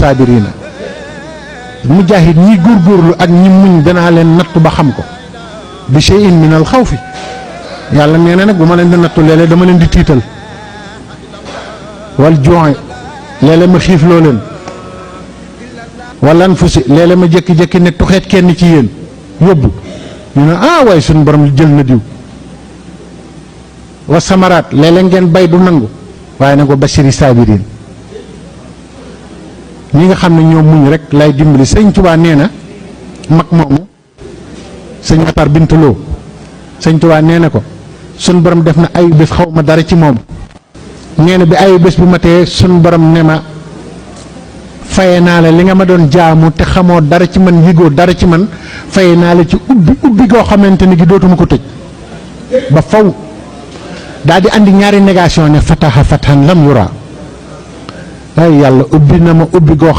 saabiriina mujaahid ñi góorgóorlu ak ñi muñ danaa leen nattu ba xam ko bi shay'in min al xawfi yàlla nee na nag bu ma leen di nattu léeg-léeg dama leen di tiital wal juu'i léeg-léeg ma xiifloo leen wal anfusi léeg-léeg ma jékki-jékki ne tuxeet kenn ci yéen yóbbu ñu ne waaye suñu borom jël na diw wa samaraat léeg-léeg ngeen bay du nangu waaye nag wa bashiri saabiriin ñi nga xam ne ñoom muñ rek lay dimbali sëñ Tuubaa nee na mag moomu sëñ Matar Bintaloo sëñ Tuubaa nee na ko sun borom def na ay bés xaw ma dara ci moom nee na bi ay bés bu matee sun borom ne ma faye naa la li nga ma doon jaamu te xamoo dara ci man yëgoo dara ci man faye naa la ci ubbi goo xamante ni gi dootuma ko tëj ba faw daal di andi ñaari négation ne fataha fatan lam yura ay yàlla ubbi na ma ubbi goo